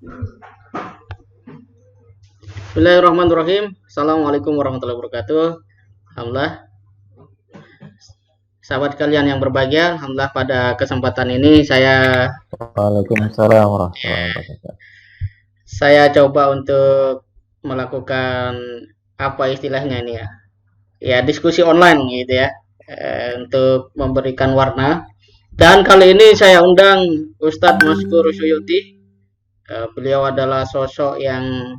Bismillahirrahmanirrahim. Assalamualaikum warahmatullahi wabarakatuh. Alhamdulillah, sahabat kalian yang berbahagia. Alhamdulillah pada kesempatan ini Waalaikumsalam warahmatullahi wabarakatuh. saya coba untuk melakukan apa istilahnya ini ya. Ya, diskusi online gitu ya. Untuk memberikan warna. Dan kali ini saya undang Ustadz Maskur Suyuti. Beliau adalah sosok yang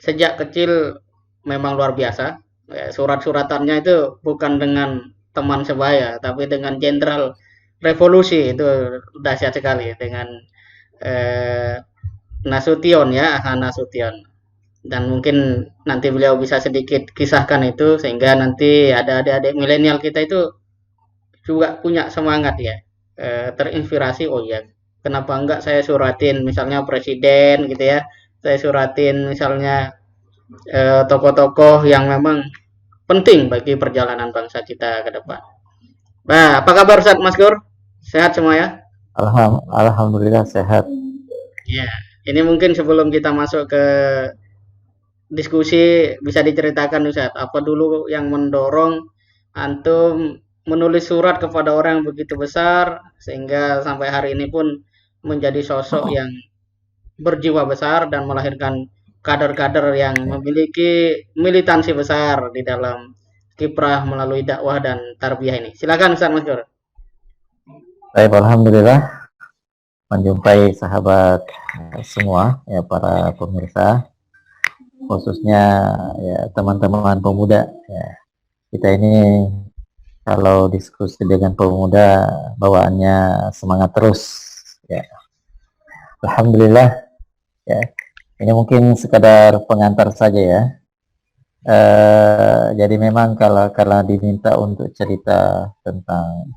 sejak kecil memang luar biasa. Ya, surat-suratannya itu bukan dengan teman sebaya, tapi dengan Jenderal Revolusi itu dahsyat sekali dengan eh, Nasution ya, Aha Nasution. Dan mungkin nanti beliau bisa sedikit kisahkan itu sehingga nanti ada adik-adik milenial kita itu juga punya semangat ya, terinspirasi. Oh ya, kenapa enggak saya suratin misalnya presiden gitu ya, saya suratin misalnya tokoh-tokoh yang memang penting bagi perjalanan bangsa kita ke depan. Nah, apa kabar Ustaz Maskur? Sehat semua ya? Alhamdulillah sehat. Ya, ini mungkin sebelum kita masuk ke diskusi bisa diceritakan Ustaz, apa dulu yang mendorong antum menulis surat kepada orang yang begitu besar sehingga sampai hari ini pun menjadi sosok yang berjiwa besar dan melahirkan kader-kader yang memiliki militansi besar di dalam kiprah melalui dakwah dan tarbiyah ini. Silakan Ustaz Maskur. Baik, alhamdulillah menjumpai sahabat semua ya, para pemirsa, khususnya ya teman-teman pemuda ya. Kita ini kalau diskusi dengan pemuda bawaannya semangat terus ya. Alhamdulillah ya. Ini mungkin sekadar pengantar saja ya. Jadi memang kalau diminta untuk cerita tentang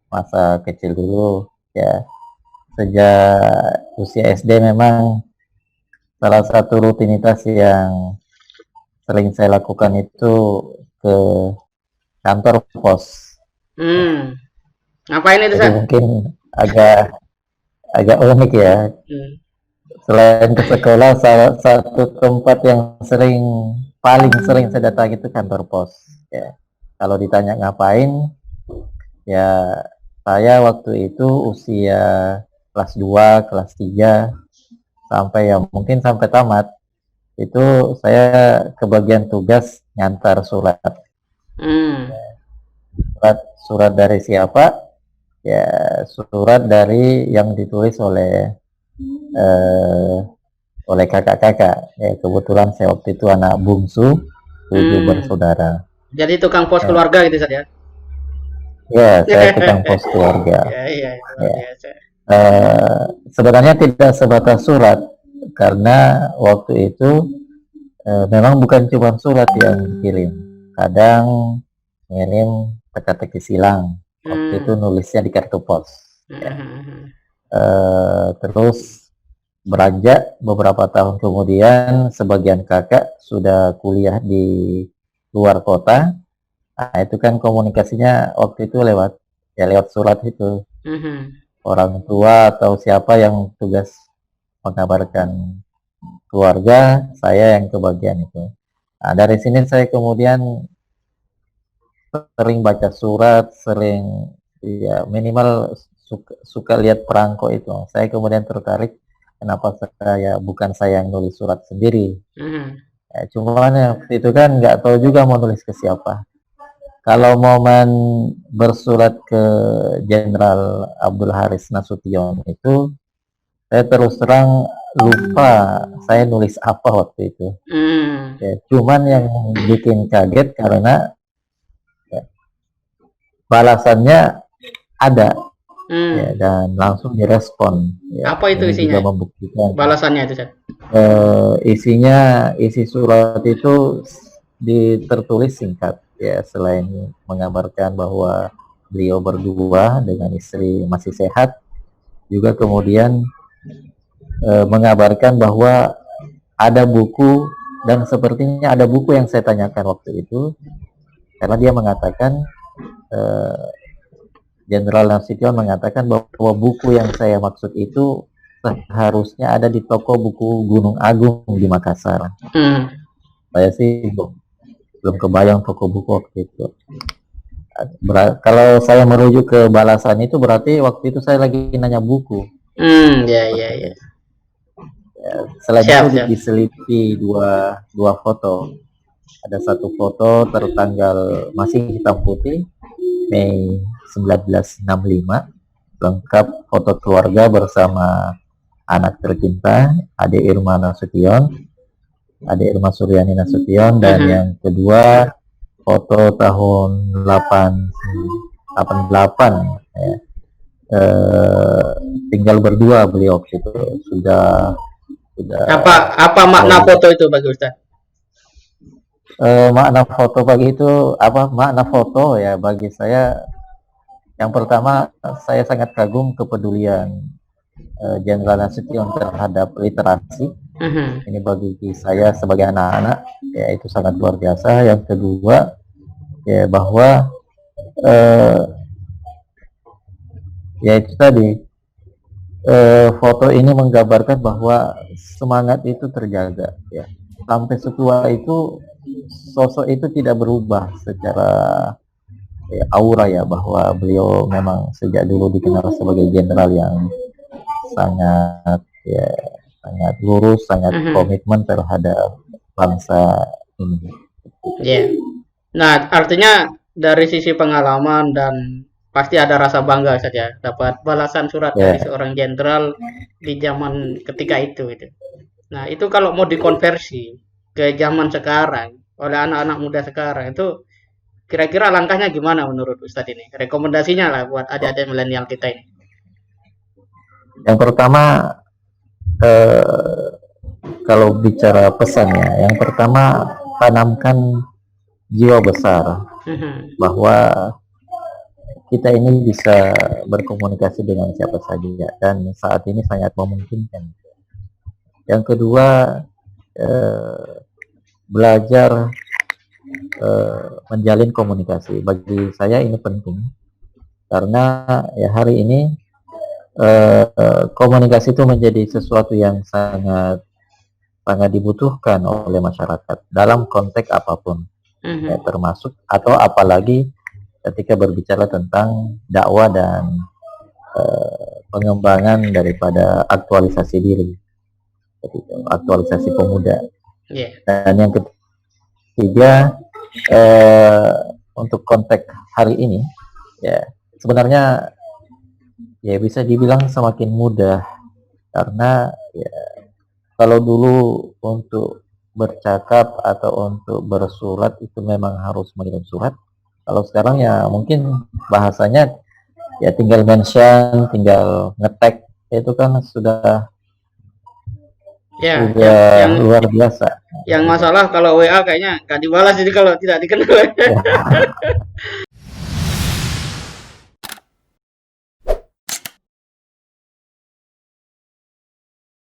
masa kecil dulu ya, sejak usia SD memang salah satu rutinitas yang sering saya lakukan itu ke kantor pos. Ngapain itu, Jadi Ustaz? mungkin agak unik ya. Selain ke sekolah, salah satu tempat yang paling sering saya datangi itu kantor pos ya. Kalau ditanya ngapain ya, saya waktu itu usia kelas 2, kelas 3 sampai ya mungkin sampai tamat itu saya kebagian tugas ngantar surat. Surat dari siapa? Ya surat dari yang ditulis oleh kakak-kakak. Ya, kebetulan saya waktu itu anak bungsu, 7 bersaudara. Jadi tukang pos keluarga gitu saja. Ya, saya tukang pos keluarga. Iya, ya. Sebenarnya tidak sebatas surat, karena waktu itu memang bukan cuma surat yang dikirim. Kadang ngirim teka-teki silang. Waktu itu nulisnya di kartu pos. Ya. Terus beranjak beberapa tahun kemudian, sebagian kakak sudah kuliah di luar kota. Nah, itu kan komunikasinya waktu itu lewat surat itu. Orang tua atau siapa yang tugas mengabarkan keluarga, saya yang kebagian itu. Nah, dari sini saya kemudian sering baca surat, sering ya minimal suka lihat perangko itu. Saya kemudian tertarik, kenapa bukan saya yang nulis surat sendiri. Ya, cuman ya, itu kan nggak tahu juga mau nulis ke siapa. Kalau momen bersurat ke Jenderal Abdul Haris Nasution itu, saya terus terang lupa saya nulis apa waktu itu. Ya, cuman yang bikin kaget karena ya, balasannya ada ya, dan langsung direspon. Ya, apa itu isinya? Juga membuktikan balasannya itu, isi surat itu tertulis singkat. Ya, selain mengabarkan bahwa beliau berdua dengan istri masih sehat, juga kemudian mengabarkan bahwa ada buku, dan sepertinya ada buku yang saya tanyakan waktu itu, karena dia mengatakan Jenderal Nasution mengatakan bahwa buku yang saya maksud itu seharusnya ada di toko buku Gunung Agung di Makassar. Saya sih belum kebayang toko buku waktu itu. Kalau saya merujuk ke balasan itu berarti waktu itu saya lagi nanya buku. Ya. Selain itu diselipi dua foto. Ada satu foto tertanggal masih hitam putih, Mei 1965, lengkap foto keluarga bersama anak tercinta, Ade Irma Suryani Nasution, dan yang kedua foto tahun 88, ya. Tinggal berdua beliau itu sudah apa makna foto itu bagi Ustaz? Makna foto bagi itu makna foto ya bagi saya, yang pertama saya sangat kagum kepedulian Jenderal Nasution terhadap literasi. Ini bagi saya sebagai anak-anak ya itu sangat luar biasa. Yang kedua ya bahwa ya itu tadi foto ini menggambarkan bahwa semangat itu terjaga ya, sampai setua itu sosok itu tidak berubah secara aura ya, bahwa beliau memang sejak dulu dikenal sebagai jenderal yang sangat lurus, sangat komitmen terhadap bangsa ini. Nah, artinya dari sisi pengalaman dan pasti ada rasa bangga saja dapat balasan surat dari seorang jenderal di zaman ketika itu. Nah, itu kalau mau dikonversi ke zaman sekarang oleh anak-anak muda sekarang, itu kira-kira langkahnya gimana menurut Ustadz ini? Rekomendasinya lah buat adik-adik milenial kita ini. Yang pertama, kalau bicara pesannya, yang pertama tanamkan jiwa besar bahwa kita ini bisa berkomunikasi dengan siapa saja dan saat ini sangat memungkinkan. Yang kedua, belajar menjalin komunikasi. Bagi saya ini penting karena ya hari ini komunikasi itu menjadi sesuatu yang sangat dibutuhkan oleh masyarakat dalam konteks apapun, ya, termasuk atau apalagi ketika berbicara tentang dakwah dan pengembangan daripada aktualisasi diri, aktualisasi pemuda. Dan yang ketiga, untuk konteks hari ini ya sebenarnya ya bisa dibilang semakin mudah karena ya kalau dulu untuk bercakap atau untuk bersurat itu memang harus mengirim surat. Kalau sekarang ya mungkin bahasanya ya tinggal mention, tinggal ngetek, itu kan sudah yang luar biasa. Yang masalah kalau WA kayaknya nggak dibalas, jadi kalau tidak dikenal.